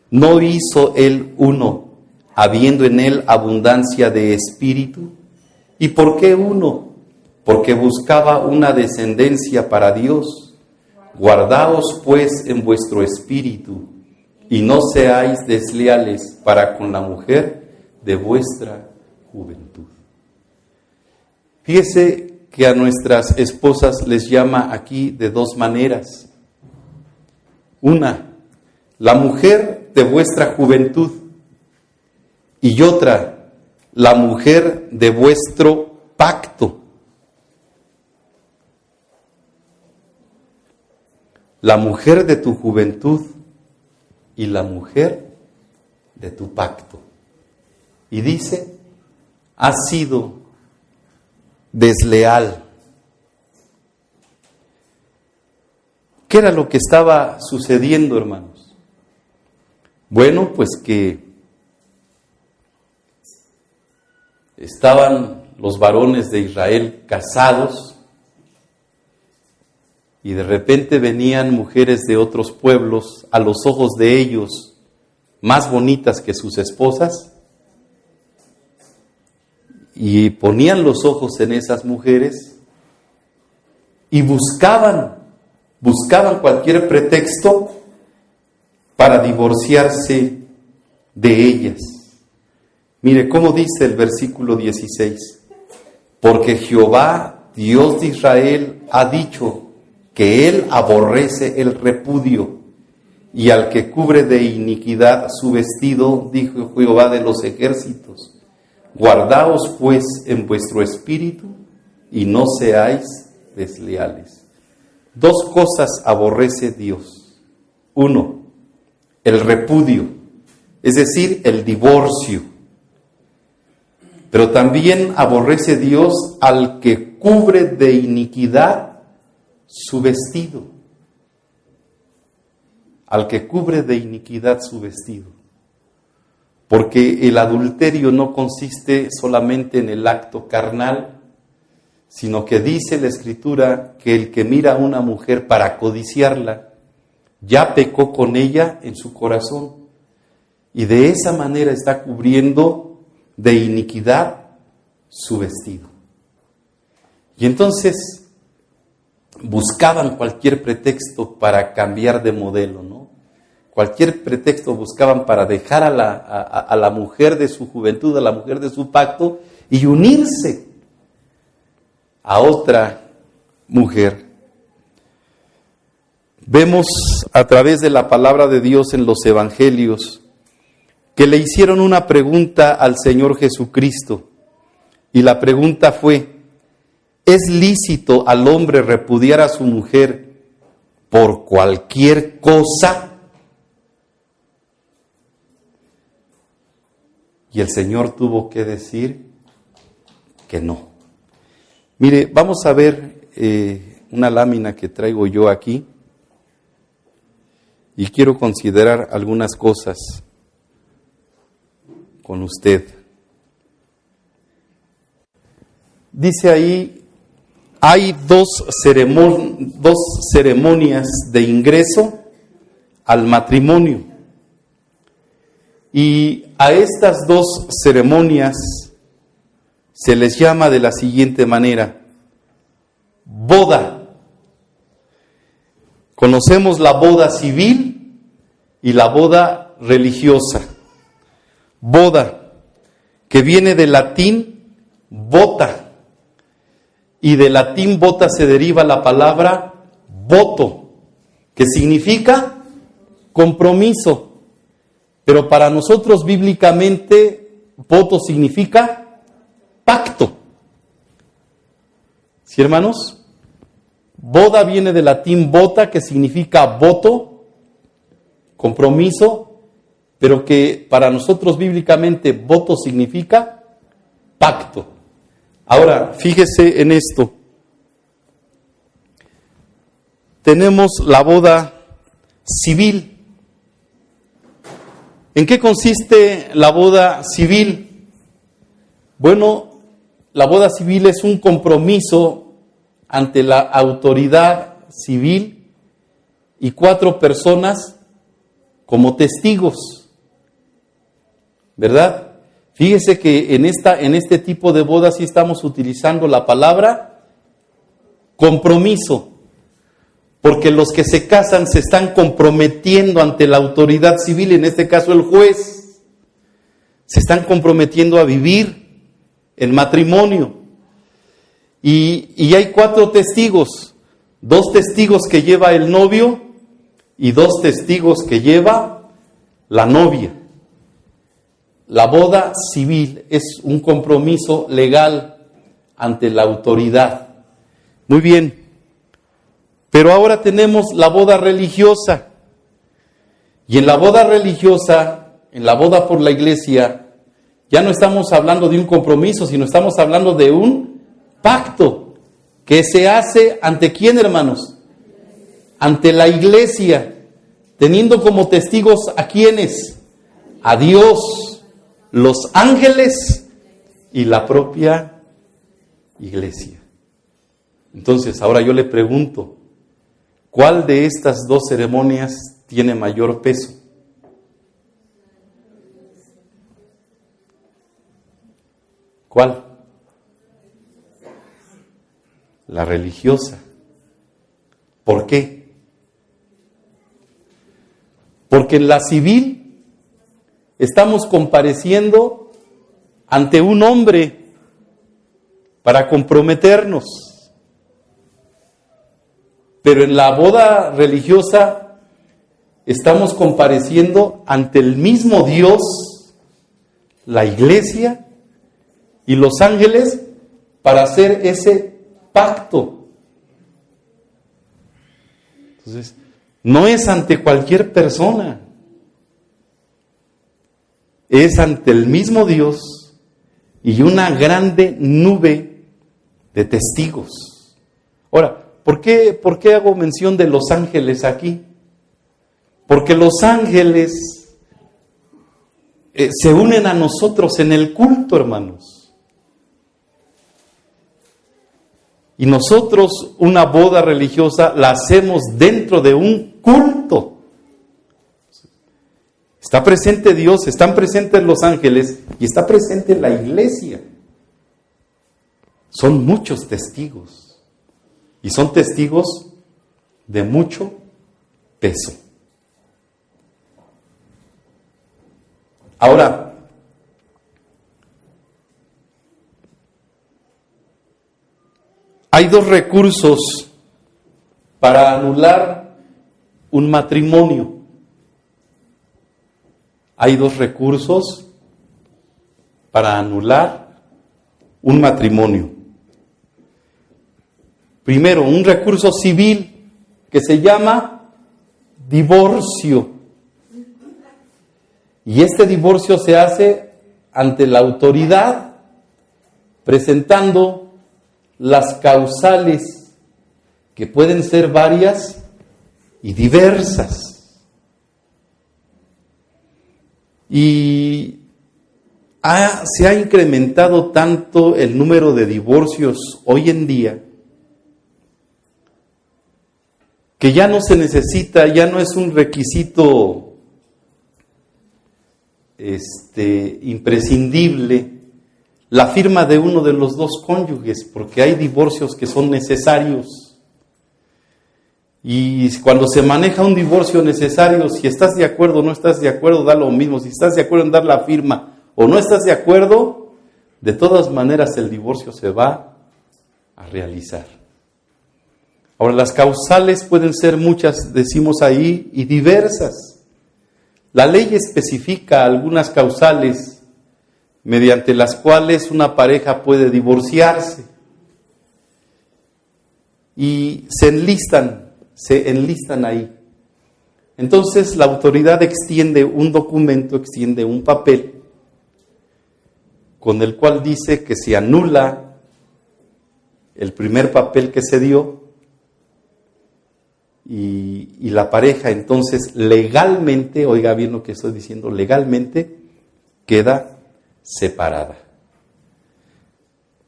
¿No hizo él uno, habiendo en él abundancia de espíritu? ¿Y por qué uno? Porque buscaba una descendencia para Dios. Guardaos pues en vuestro espíritu, y no seáis desleales para con la mujer de vuestra juventud. Fíjese que a nuestras esposas les llama aquí de dos maneras. Una, la mujer de vuestra juventud, y otra, la mujer de vuestro pacto. La mujer de tu juventud y la mujer de tu pacto. Y dice, has sido desleal. ¿Qué era lo que estaba sucediendo, hermanos? Bueno, pues que estaban los varones de Israel casados y de repente venían mujeres de otros pueblos a los ojos de ellos más bonitas que sus esposas y ponían los ojos en esas mujeres y buscaban cualquier pretexto para divorciarse de ellas. Mire cómo dice el versículo 16. Porque Jehová, Dios de Israel, ha dicho que Él aborrece el repudio, y al que cubre de iniquidad su vestido, dijo Jehová de los ejércitos. Guardaos pues en vuestro espíritu, y no seáis desleales. Dos cosas aborrece Dios. Uno, el repudio, es decir, el divorcio. Pero también aborrece Dios al que cubre de iniquidad su vestido. Al que cubre de iniquidad su vestido. Porque el adulterio no consiste solamente en el acto carnal, sino que dice la Escritura que el que mira a una mujer para codiciarla, ya pecó con ella en su corazón. Y de esa manera está cubriendo de iniquidad su vestido. Y entonces buscaban cualquier pretexto para cambiar de modelo, ¿no? Cualquier pretexto buscaban para dejar a la mujer de su juventud, a la mujer de su pacto, y unirse a otra mujer. Vemos a través de la palabra de Dios en los evangelios que le hicieron una pregunta al Señor Jesucristo, y la pregunta fue: ¿es lícito al hombre repudiar a su mujer por cualquier cosa? Y el Señor tuvo que decir que no. Mire, vamos a ver una lámina que traigo yo aquí y quiero considerar algunas cosas con usted. Dice ahí, hay dos ceremonias de ingreso al matrimonio. Y a estas dos ceremonias se les llama de la siguiente manera: boda. Conocemos la boda civil y la boda religiosa. Boda, que viene del latín vota, y del latín vota se deriva la palabra voto, que significa compromiso. Pero para nosotros bíblicamente, voto significa pacto. ¿Sí, hermanos? Boda viene del latín vota, que significa voto, compromiso, pero que para nosotros bíblicamente voto significa pacto. Ahora, fíjese en esto. Tenemos la boda civil. ¿En qué consiste la boda civil? Bueno, la boda civil es un compromiso ante la autoridad civil y 4 personas como testigos, ¿verdad? Fíjese que en este tipo de bodas sí estamos utilizando la palabra compromiso, porque los que se casan se están comprometiendo ante la autoridad civil, en este caso el juez. Se están comprometiendo a vivir en matrimonio. Y hay 4 testigos, 2 testigos que lleva el novio y 2 testigos que lleva la novia. La boda civil es un compromiso legal ante la autoridad. Muy bien. Pero ahora tenemos la boda religiosa. Y en la boda religiosa, en la boda por la iglesia, ya no estamos hablando de un compromiso, sino estamos hablando de un pacto que se hace ante quién, hermanos? Ante la iglesia, teniendo como testigos a quiénes, a Dios, los ángeles y la propia iglesia. Entonces, ahora yo le pregunto, ¿cuál de estas 2 ceremonias tiene mayor peso? ¿Cuál? La religiosa. ¿Por qué? Porque en la civil estamos compareciendo ante un hombre para comprometernos. Pero en la boda religiosa estamos compareciendo ante el mismo Dios, la iglesia y los ángeles para hacer ese pacto. Entonces, no es ante cualquier persona, es ante el mismo Dios y una grande nube de testigos. Ahora, ¿por qué hago mención de los ángeles aquí? Porque los ángeles se unen a nosotros en el culto, hermanos. Y nosotros una boda religiosa la hacemos dentro de un culto. Está presente Dios, están presentes los ángeles y está presente la iglesia. Son muchos testigos. Y son testigos de mucho peso. Ahora, hay 2 recursos para anular un matrimonio. Hay 2 recursos para anular un matrimonio. Primero, un recurso civil que se llama divorcio. Y este divorcio se hace ante la autoridad, presentando las causales, que pueden ser varias y diversas. Y se ha incrementado tanto el número de divorcios hoy en día, que ya no se necesita, ya no es un requisito imprescindible la firma de uno de los 2 cónyuges, porque hay divorcios que son necesarios. Y cuando se maneja un divorcio necesario, si estás de acuerdo o no estás de acuerdo, da lo mismo. Si estás de acuerdo en dar la firma o no estás de acuerdo, de todas maneras el divorcio se va a realizar. Ahora, las causales pueden ser muchas, decimos ahí, y diversas. La ley especifica algunas causales mediante las cuales una pareja puede divorciarse. Y se enlistan ahí. Entonces la autoridad extiende un documento, extiende un papel, con el cual dice que se anula el primer papel que se dio y la pareja entonces legalmente, oiga bien lo que estoy diciendo, legalmente queda separada.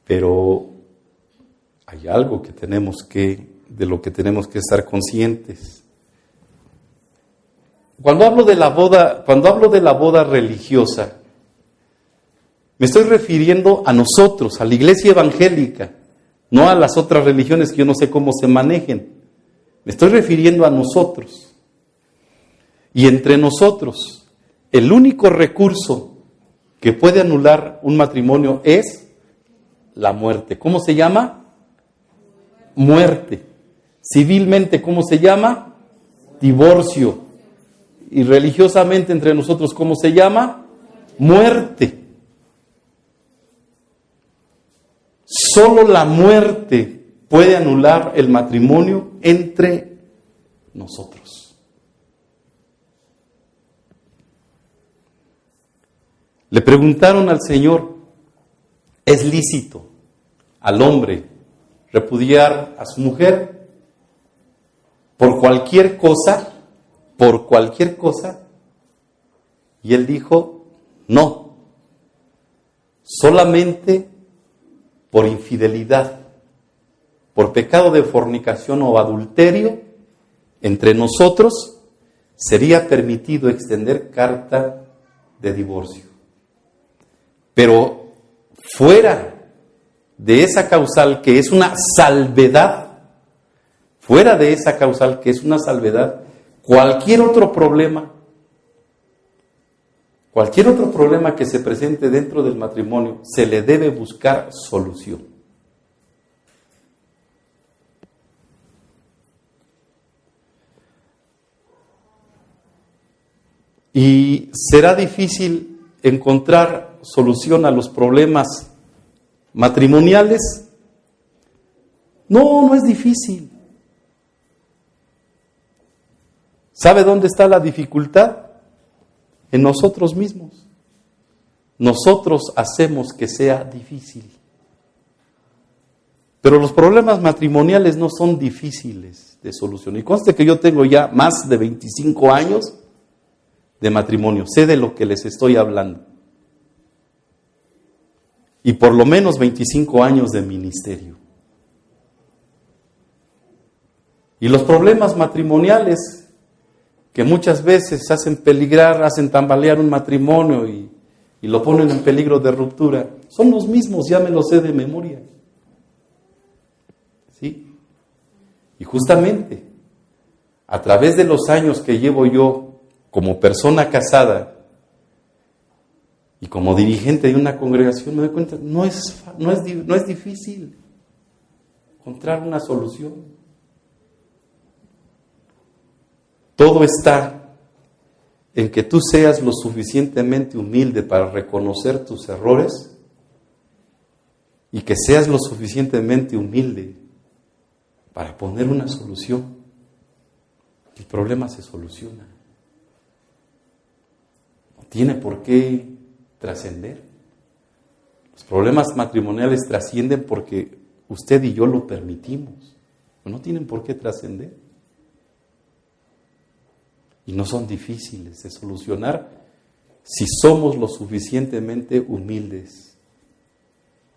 Pero hay algo de lo que tenemos que estar conscientes. Cuando hablo de la boda religiosa, me estoy refiriendo a nosotros, a la iglesia evangélica, no a las otras religiones que yo no sé cómo se manejen. Me estoy refiriendo a nosotros. Y entre nosotros, el único recurso que puede anular un matrimonio es la muerte. ¿Cómo se llama? Muerte. Civilmente, ¿cómo se llama? Divorcio. Y religiosamente entre nosotros, ¿cómo se llama? Muerte. Solo la muerte puede anular el matrimonio entre nosotros. Le preguntaron al Señor, ¿es lícito al hombre repudiar a su mujer por cualquier cosa? Por cualquier cosa. Y él dijo, no, solamente por infidelidad, por pecado de fornicación o adulterio, entre nosotros sería permitido extender carta de divorcio. Pero fuera de esa causal que es una salvedad, cualquier otro problema que se presente dentro del matrimonio, se le debe buscar solución. Y será difícil encontrar solución a los problemas matrimoniales. No es difícil. ¿Sabe dónde está la dificultad? En nosotros mismos. Nosotros hacemos que sea difícil. Pero los problemas matrimoniales no son difíciles de solucionar. Y conste que yo tengo ya más de 25 años de matrimonio. Sé de lo que les estoy hablando. Y por lo menos 25 años de ministerio. Y los problemas matrimoniales que muchas veces hacen peligrar, hacen tambalear un matrimonio y lo ponen en peligro de ruptura, son los mismos, ya me los sé de memoria. ¿Sí? Y justamente, a través de los años que llevo yo como persona casada y como dirigente de una congregación, me doy cuenta, no es difícil encontrar una solución. Todo está en que tú seas lo suficientemente humilde para reconocer tus errores y que seas lo suficientemente humilde para poner una solución. El problema se soluciona. No tiene por qué trascender. Los problemas matrimoniales trascienden porque usted y yo lo permitimos. No tienen por qué trascender. Y no son difíciles de solucionar si somos lo suficientemente humildes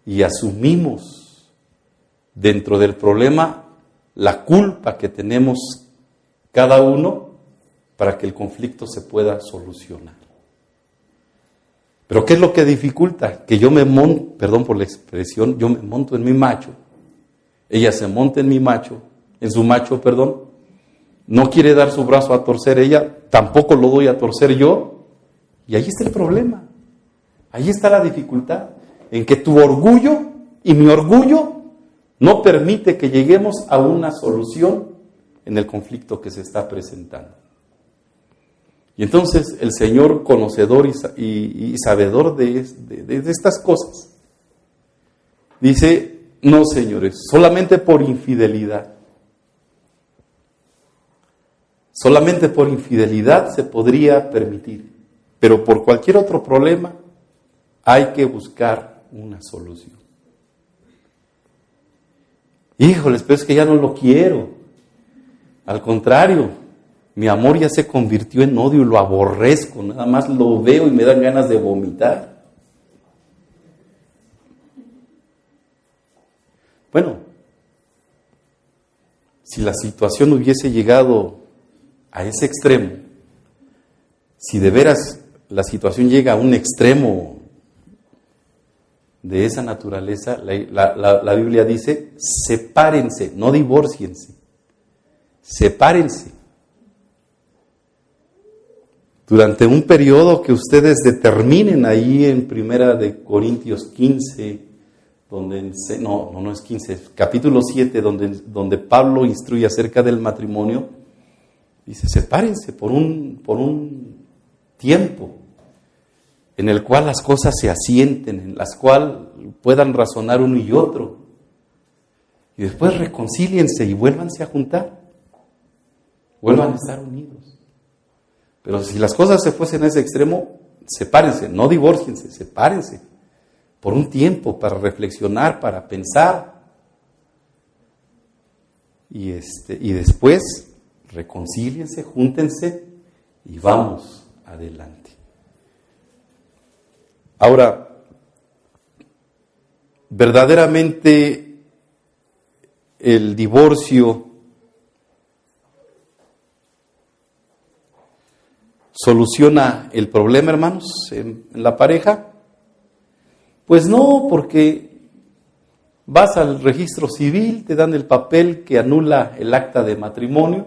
y asumimos dentro del problema la culpa que tenemos cada uno para que el conflicto se pueda solucionar. Pero ¿qué es lo que dificulta? Que yo me monto, perdón por la expresión, yo me monto en mi macho, ella se monta en su macho, No quiere dar su brazo a torcer ella, tampoco lo doy a torcer yo. Y ahí está el problema. Ahí está la dificultad. En que tu orgullo y mi orgullo no permite que lleguemos a una solución en el conflicto que se está presentando. Y entonces el Señor, conocedor y sabedor de estas cosas, dice: no, señores, solamente por infidelidad. Solamente por infidelidad se podría permitir, pero por cualquier otro problema hay que buscar una solución. Híjoles, pero es que ya no lo quiero. Al contrario, mi amor ya se convirtió en odio y lo aborrezco. Nada más lo veo y me dan ganas de vomitar. Bueno, si la situación hubiese llegado a ese extremo, si de veras la situación llega a un extremo de esa naturaleza, la Biblia dice: sepárense, no divórciense, sepárense. Durante un periodo que ustedes determinen ahí en 1 Corintios 15, no es 15, capítulo 7, donde Pablo instruye acerca del matrimonio, dice: sepárense por un tiempo en el cual las cosas se asienten, en las cuales puedan razonar uno y otro. Y después reconcíliense y vuélvanse a juntar. Vuelvan a estar unidos. Pero si las cosas se fuesen a ese extremo, sepárense, no divórciense, sepárense por un tiempo para reflexionar, para pensar. Y después reconcíliense, júntense y vamos adelante. Ahora, verdaderamente el divorcio soluciona el problema, hermanos, en la pareja. Pues no, porque vas al registro civil, te dan el papel que anula el acta de matrimonio.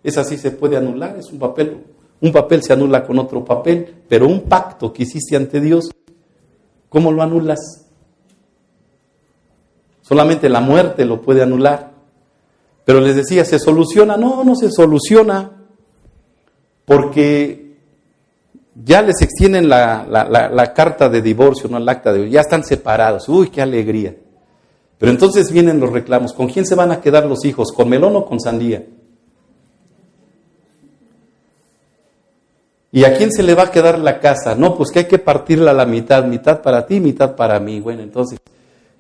Esa sí se puede anular, es un papel se anula con otro papel, pero un pacto que hiciste ante Dios, ¿cómo lo anulas? Solamente la muerte lo puede anular. Pero les decía, ¿se soluciona? No se soluciona, porque ya les extienden la carta de divorcio, no el acta de divorcio, ya están separados. ¡Uy, qué alegría! Pero entonces vienen los reclamos. ¿Con quién se van a quedar los hijos? ¿Con melón o con sandía? ¿Y a quién se le va a quedar la casa? No, pues que hay que partirla a la mitad para ti, mitad para mí. Bueno, entonces,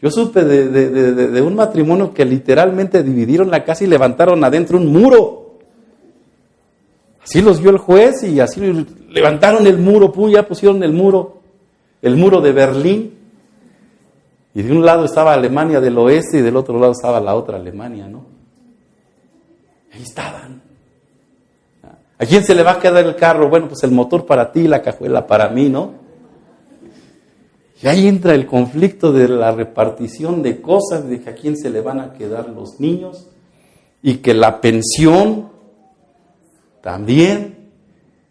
yo supe de un matrimonio que literalmente dividieron la casa y levantaron adentro un muro. Así los vio el juez y así levantaron el muro, ya pusieron el muro de Berlín. Y de un lado estaba Alemania del Oeste y del otro lado estaba la otra Alemania, ¿no? Ahí estaban. ¿A quién se le va a quedar el carro? Bueno, pues el motor para ti, la cajuela para mí, ¿no? Y ahí entra el conflicto de la repartición de cosas, de que a quién se le van a quedar los niños, y que la pensión también.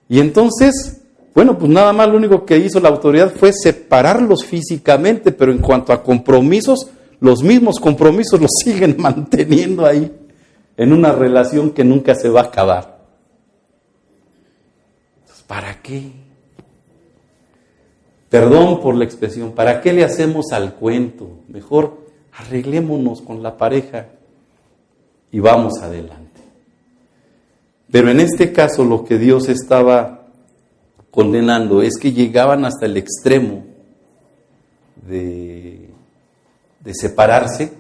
Y entonces, bueno, pues nada más lo único que hizo la autoridad fue separarlos físicamente, pero en cuanto a compromisos, los mismos compromisos los siguen manteniendo ahí, en una relación que nunca se va a acabar. ¿Para qué? Perdón por la expresión, ¿para qué le hacemos al cuento? Mejor arreglémonos con la pareja y vamos adelante. Pero en este caso lo que Dios estaba condenando es que llegaban hasta el extremo de separarse,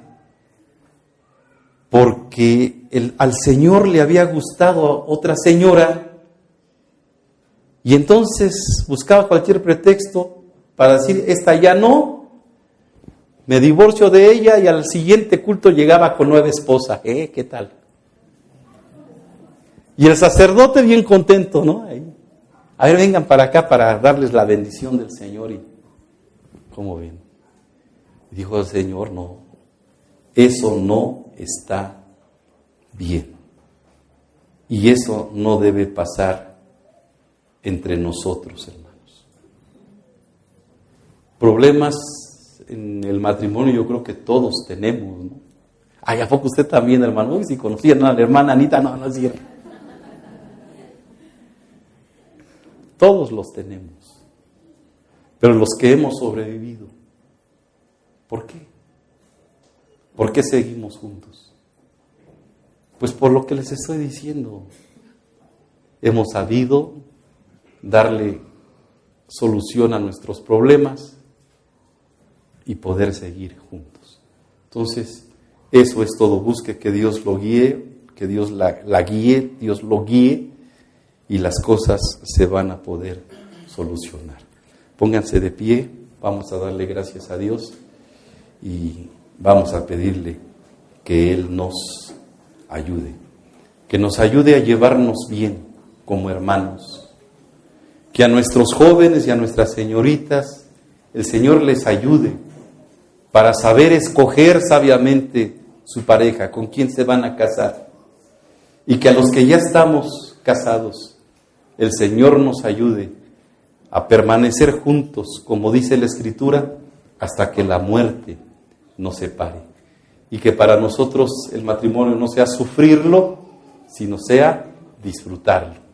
porque al Señor le había gustado otra señora. Y entonces buscaba cualquier pretexto para decir: esta ya no, me divorcio de ella, y al siguiente culto llegaba con nueva esposa. ¿Qué tal? Y el sacerdote bien contento, ¿no? Ahí. A ver, vengan para acá para darles la bendición del Señor. Y ¿cómo ven? Dijo el Señor: no, eso no está bien. Y eso no debe pasar entre nosotros, hermanos. Problemas en el matrimonio yo creo que todos tenemos, ¿no? Ay, ¿a poco usted también, hermano? Uy, si conocían a la hermana Anita, no es cierto. Todos los tenemos. Pero los que hemos sobrevivido, ¿por qué? ¿Por qué seguimos juntos? Pues por lo que les estoy diciendo. Hemos sabido darle solución a nuestros problemas y poder seguir juntos. Entonces, eso es todo. Busque que Dios lo guíe, que Dios la guíe, Dios lo guíe y las cosas se van a poder solucionar. Pónganse de pie, vamos a darle gracias a Dios y vamos a pedirle que Él nos ayude, que nos ayude a llevarnos bien como hermanos, que a nuestros jóvenes y a nuestras señoritas el Señor les ayude para saber escoger sabiamente su pareja, con quién se van a casar, y que a los que ya estamos casados el Señor nos ayude a permanecer juntos, como dice la Escritura, hasta que la muerte nos separe. Y que para nosotros el matrimonio no sea sufrirlo, sino sea disfrutarlo.